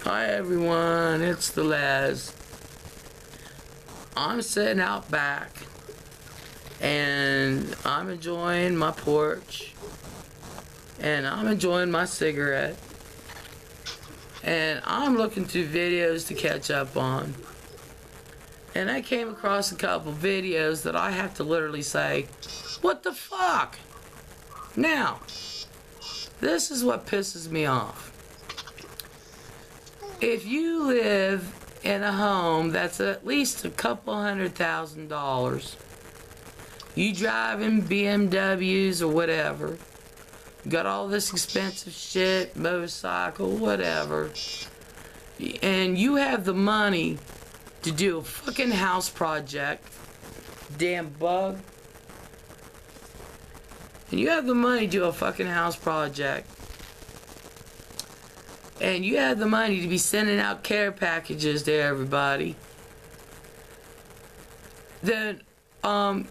Hi everyone, it's the Les. I'm sitting out back and I'm enjoying my porch and I'm enjoying my cigarette and I'm looking through videos to catch up on, and I came across a couple videos that I have to literally say, what the fuck? Now, this is what pisses me off. If you live in a home that's at least a couple $100,000, you driving BMWs or whatever, got all this expensive shit, motorcycle, whatever, and you have the money to do a fucking house project, damn bug, and you have the money to do a fucking house project, and you have the money to be sending out care packages to everybody, then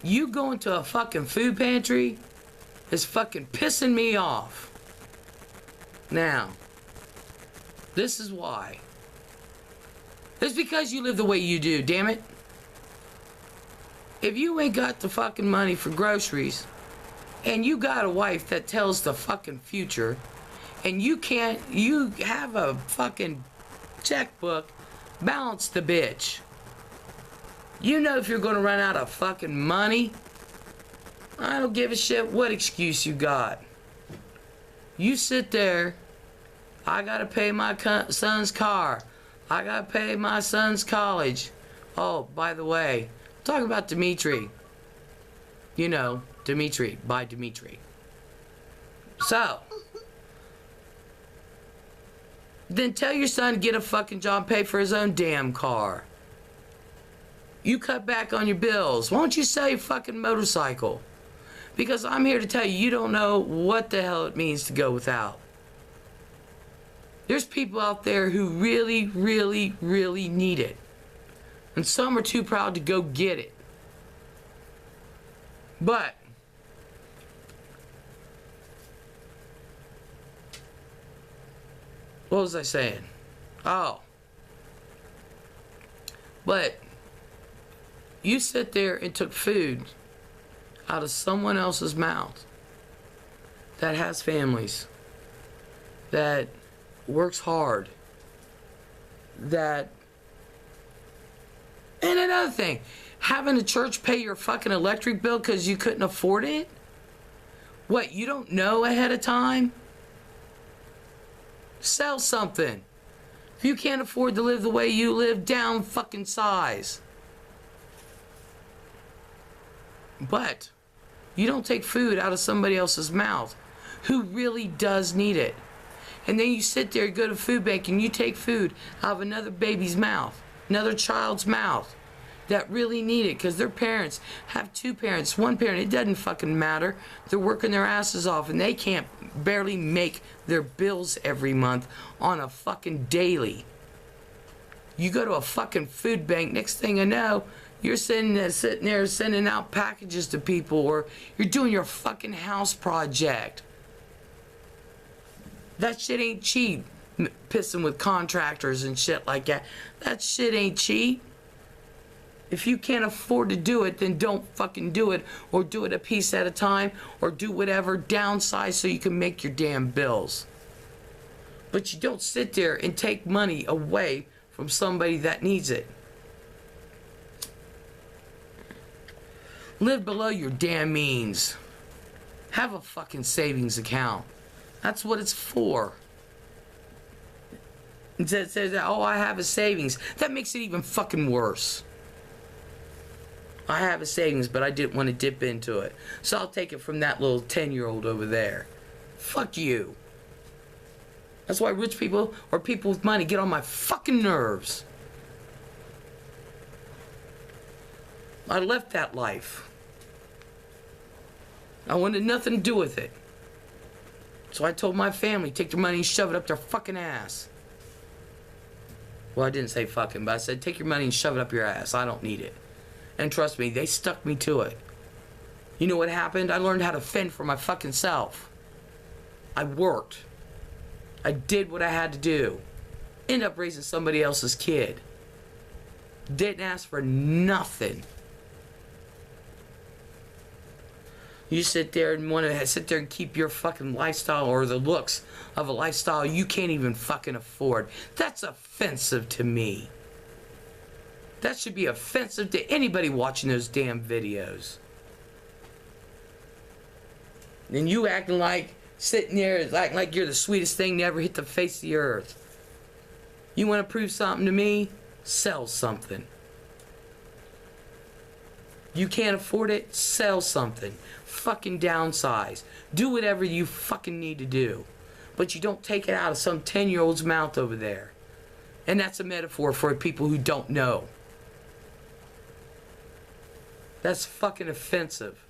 you going to a fucking food pantry is fucking pissing me off. Now, this is why. It's because you live the way you do, damn it. If you ain't got the fucking money for groceries, and you got a wife that tells the fucking future, and you have a fucking checkbook, balance the bitch. You know if you're gonna run out of fucking money, I don't give a shit what excuse you got. You sit there, I gotta pay my son's car, I gotta pay my son's college. Oh, by the way, I'm talking about Dimitri. You know, Dimitri, by Dimitri. So, then tell your son to get a fucking job, pay for his own damn car. You cut back on your bills. Why don't you sell your fucking motorcycle? Because I'm here to tell you, you don't know what the hell it means to go without. There's people out there who really, really, really need it. And some are too proud to go get it. But what was I saying? Oh. But you sit there and took food out of someone else's mouth that has families, that works hard, that... And another thing, having the church pay your fucking electric bill because you couldn't afford it? What, you don't know ahead of time? Sell something. If you can't afford to live the way you live, down fucking size. But you don't take food out of somebody else's mouth who really does need it. And then you sit there, go to food bank, and you take food out of another baby's mouth, another child's mouth that really need it because their parents have two parents, one parent, it doesn't fucking matter. They're working their asses off and they can't barely make their bills every month on a fucking daily. You go to a fucking food bank, next thing I know, you're sitting there sending out packages to people, or you're doing your fucking house project. That shit ain't cheap, pissing with contractors and shit like that. That shit ain't cheap. If you can't afford to do it, then don't fucking do it, or do it a piece at a time, or do whatever, downsize so you can make your damn bills. But you don't sit there and take money away from somebody that needs it. Live below your damn means. Have a fucking savings account. That's what it's for. It says, oh, I have a savings. That makes it even fucking worse. I have a savings, but I didn't want to dip into it. So I'll take it from that little 10-year-old over there. Fuck you. That's why rich people or people with money get on my fucking nerves. I left that life. I wanted nothing to do with it. So I told my family, take their money and shove it up their fucking ass. Well, I didn't say fucking, but I said, take your money and shove it up your ass. I don't need it. And trust me, they stuck me to it. You know what happened? I learned how to fend for my fucking self. I worked. I did what I had to do. End up raising somebody else's kid. Didn't ask for nothing. You sit there and want to sit there and keep your fucking lifestyle or the looks of a lifestyle you can't even fucking afford. That's offensive to me. That should be offensive to anybody watching those damn videos. And you acting like, sitting there acting like you're the sweetest thing to ever hit the face of the earth. You want to prove something to me? Sell something. You can't afford it? Sell something. Fucking downsize. Do whatever you fucking need to do. But you don't take it out of some 10-year-old's mouth over there. And that's a metaphor for people who don't know. That's fucking offensive.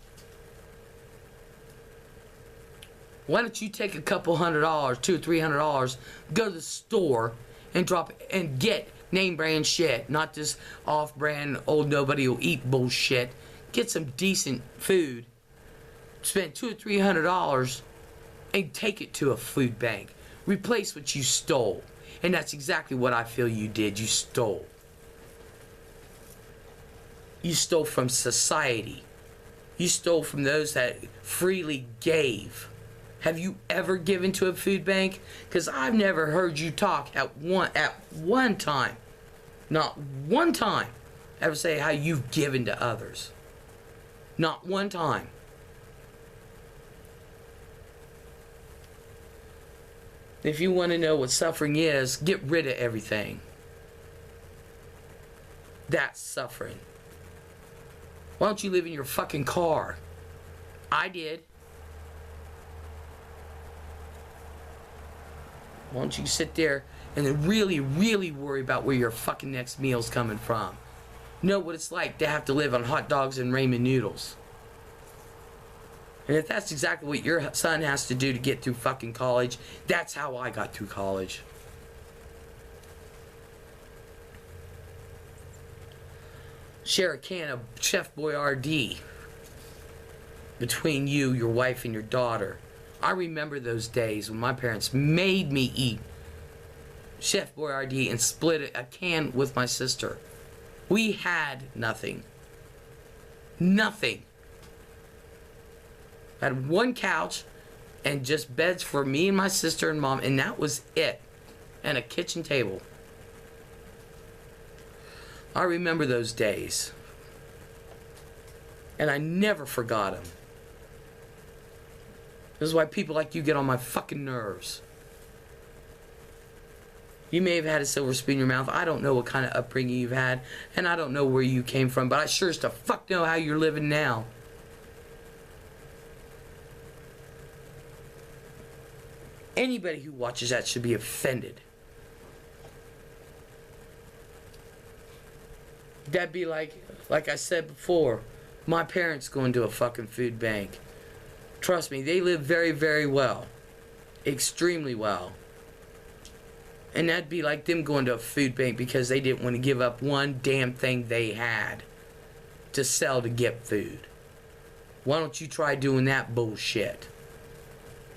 Why don't you take a couple $100, $200 or $300, go to the store and drop and get name brand shit, not this off-brand old nobody will eat bullshit. Get some decent food. Spend $200 or $300 and take it to a food bank. Replace what you stole. And that's exactly what I feel you did. You stole. You stole from society. You stole from those that freely gave. Have you ever given to a food bank? Because I've never heard you talk at one time, not one time, ever say how you've given to others. Not one time. If you want to know what suffering is, get rid of everything. That's suffering. Why don't you live in your fucking car? I did. Why don't you sit there and then really, really worry about where your fucking next meal's coming from? Know what it's like to have to live on hot dogs and ramen noodles. And if that's exactly what your son has to do to get through fucking college, that's how I got through college. Share a can of Chef Boyardee between you, your wife, and your daughter. I remember those days when my parents made me eat Chef Boyardee and split a can with my sister. We had nothing. Nothing. I had one couch and just beds for me and my sister and mom, and that was it. And a kitchen table. I remember those days. And I never forgot them. This is why people like you get on my fucking nerves. You may have had a silver spoon in your mouth. I don't know what kind of upbringing you've had. And I don't know where you came from. But I sure as the fuck know how you're living now. Anybody who watches that should be offended. That'd be like I said before, my parents going to a fucking food bank. Trust me, they live very, very well. Extremely well. And that'd be like them going to a food bank because they didn't want to give up one damn thing they had to sell to get food. Why don't you try doing that bullshit?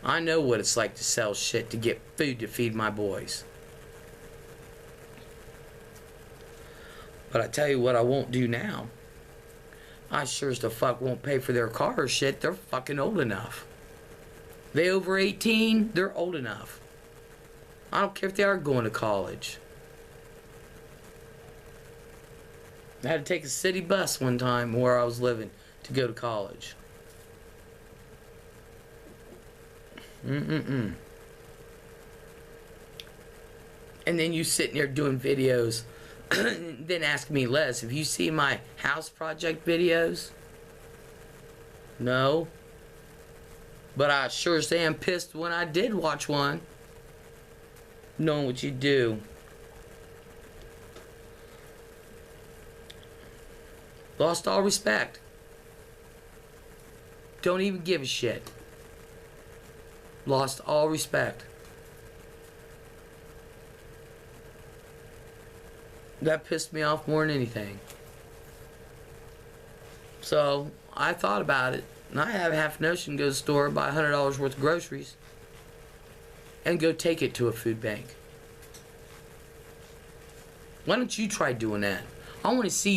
I know what it's like to sell shit to get food to feed my boys. But I tell you what I won't do now. I sure as the fuck won't pay for their car or shit. They're fucking old enough. They over 18, they're old enough. I don't care if they are going to college. I had to take a city bus one time where I was living to go to college. And then you sitting there doing videos, then ask me, Les, have you seen my house project videos? No. But I sure as damn pissed when I did watch one. Knowing what you do. Lost all respect. Don't even give a shit. Lost all respect. That pissed me off more than anything. So, I thought about it. And I have half a notion to go to the store, buy $100 worth of groceries, and go take it to a food bank. Why don't you try doing that? I want to see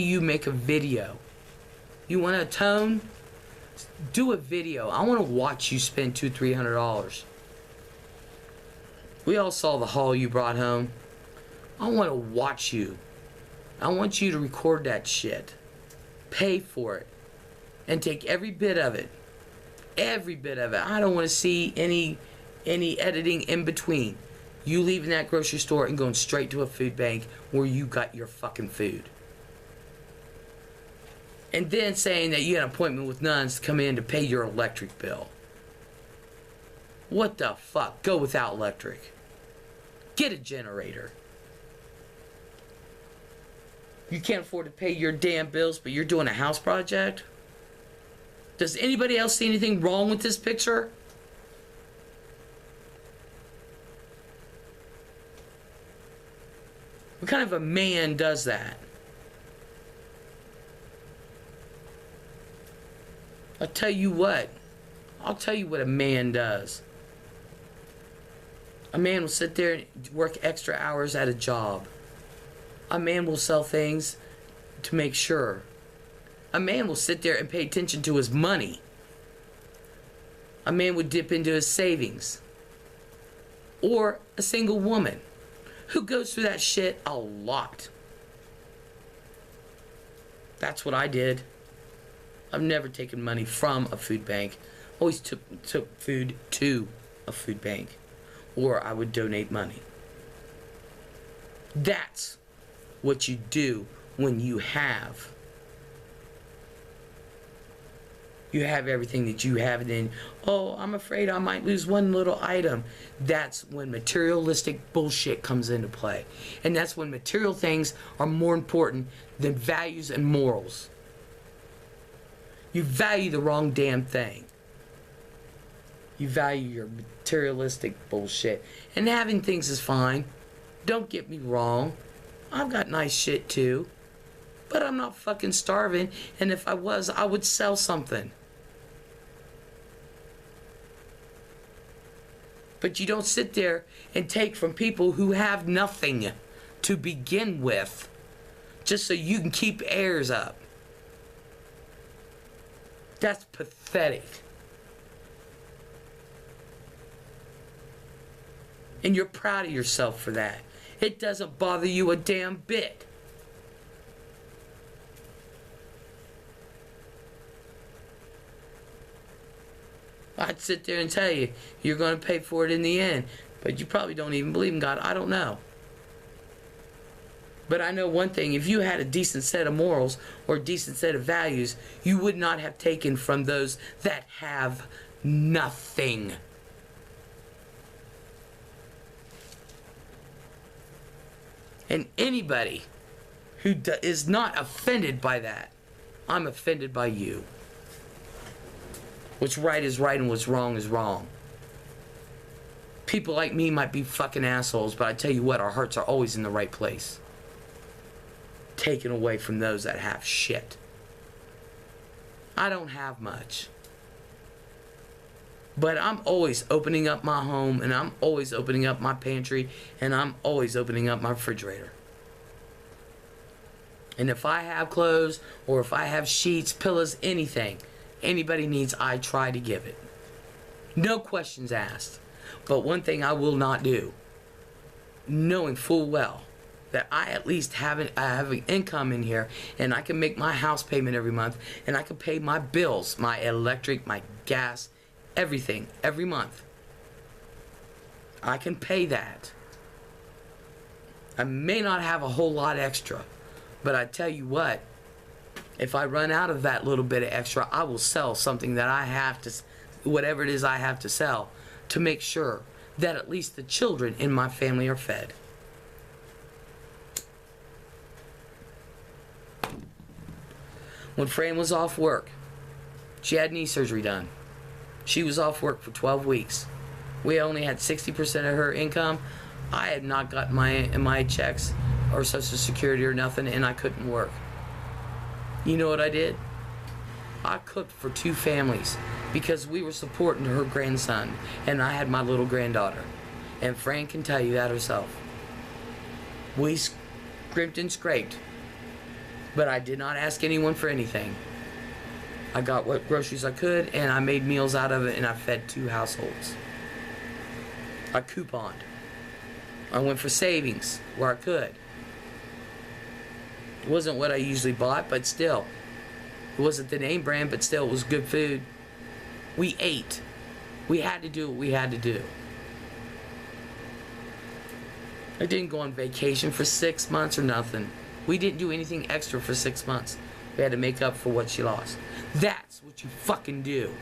you make a video. You want to atone? Do a video. I want to watch you spend $200-300. We all saw the haul you brought home. I want to watch you. I want you to record that shit. Pay for it. And take every bit of it. Every bit of it. I don't want to see any editing in between. You leaving that grocery store and going straight to a food bank where you got your fucking food. And then saying that you had an appointment with nuns to come in to pay your electric bill. What the fuck? Go without electric. Get a generator. You can't afford to pay your damn bills, but you're doing a house project? Does anybody else see anything wrong with this picture? What kind of a man does that? I'll tell you what a man does. A man will sit there and work extra hours at a job. A man will sell things to make sure. A man will sit there and pay attention to his money. A man would dip into his savings. Or a single woman who goes through that shit a lot. That's what I did. I've never taken money from a food bank. Always took food to a food bank. Or I would donate money. That's what you do when you have everything that you have, and then, oh, I'm afraid I might lose one little item. That's when materialistic bullshit comes into play. And that's when material things are more important than values and morals. You value the wrong damn thing. You value your materialistic bullshit. And having things is fine. Don't get me wrong. I've got nice shit too. But I'm not fucking starving. And if I was, I would sell something. But you don't sit there and take from people who have nothing to begin with just so you can keep heirs up. That's pathetic. And you're proud of yourself for that. It doesn't bother you a damn bit. I'd sit there and tell you, you're going to pay for it in the end. But you probably don't even believe in God. I don't know. But I know one thing. If you had a decent set of morals or a decent set of values, you would not have taken from those that have nothing. And anybody who is not offended by that, I'm offended by you. What's right is right and what's wrong is wrong. People like me might be fucking assholes, but I tell you what, our hearts are always in the right place. Taken away from those that have shit. I don't have much. But I'm always opening up my home, and I'm always opening up my pantry, and I'm always opening up my refrigerator. And if I have clothes, or if I have sheets, pillows, anything, anybody needs, I try to give it. No questions asked. But one thing I will not do, knowing full well that I at least have an income in here, and I can make my house payment every month, and I can pay my bills, my electric, my gas, everything, every month. I can pay that. I may not have a whole lot extra, but I tell you what, if I run out of that little bit of extra, I will sell something that I have to, whatever it is I have to sell, to make sure that at least the children in my family are fed. When Fran was off work, she had knee surgery done. She was off work for 12 weeks. We only had 60% of her income. I had not got my checks or Social Security or nothing, and I couldn't work. You know what I did? I cooked for 2 families because we were supporting her grandson, and I had my little granddaughter. And Fran can tell you that herself. We scrimped and scraped. But I did not ask anyone for anything. I got what groceries I could, and I made meals out of it, and I fed 2 households. I couponed. I went for savings where I could. It wasn't what I usually bought, but still. It wasn't the name brand, but still, it was good food. We ate. We had to do what we had to do. I didn't go on vacation for 6 months or nothing. We didn't do anything extra for 6 months. We had to make up for what she lost. That's what you fucking do.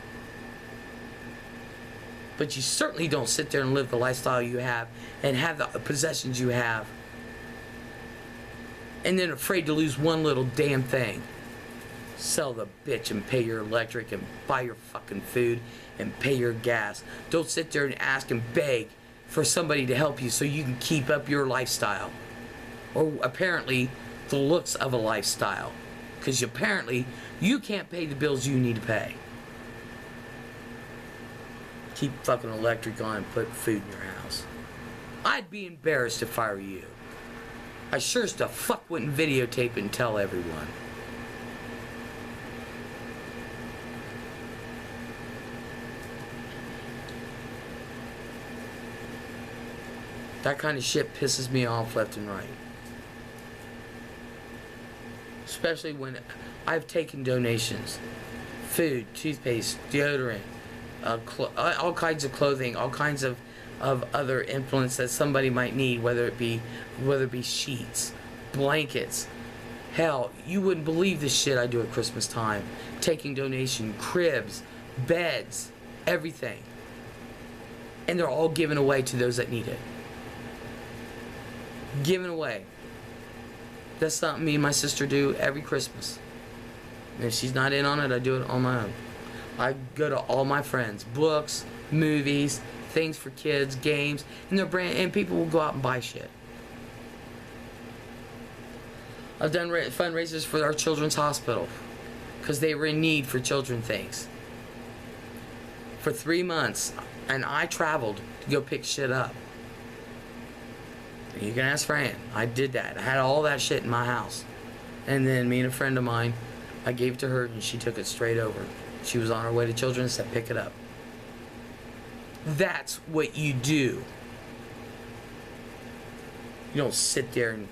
But you certainly don't sit there and live the lifestyle you have and have the possessions you have and then afraid to lose one little damn thing. Sell the bitch and pay your electric and buy your fucking food and pay your gas. Don't sit there and ask and beg for somebody to help you so you can keep up your lifestyle. Or apparently the looks of a lifestyle. Because apparently you can't pay the bills you need to pay. Keep fucking electric on and put food in your house. I'd be embarrassed if I were you. I sure as the fuck wouldn't videotape and tell everyone. That kind of shit pisses me off left and right. Especially when I've taken donations. Food, toothpaste, deodorant, all kinds of clothing, all kinds of other implements that somebody might need, whether it be sheets, blankets. Hell, you wouldn't believe the shit I do at Christmas time. Taking donation, cribs, beds, everything. And they're all given away to those that need it. Given away. That's something me and my sister do every Christmas. And if she's not in on it, I do it on my own. I go to all my friends, books, movies, things for kids, games, and people will go out and buy shit. I've done fundraisers for our children's hospital because they were in need for children things. For 3 months, and I traveled to go pick shit up. You can ask Fran. I did that. I had all that shit in my house. And then me and a friend of mine, I gave it to her and she took it straight over. She was on her way to children and said, pick it up. That's what you do. You don't sit there and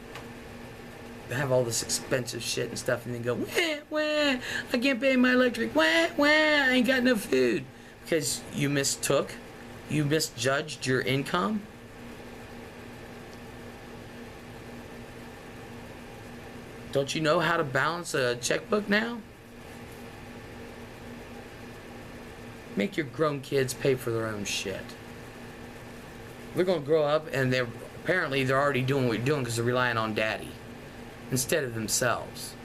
have all this expensive shit and stuff and then go, wah, wah, I can't pay my electric, wah, wah, I ain't got no food. Because you you misjudged your income. Don't you know how to balance a checkbook now? Make your grown kids pay for their own shit. They're going to grow up and they're already doing what you're doing because they're relying on daddy instead of themselves.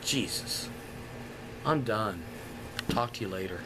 Jesus. I'm done. Talk to you later.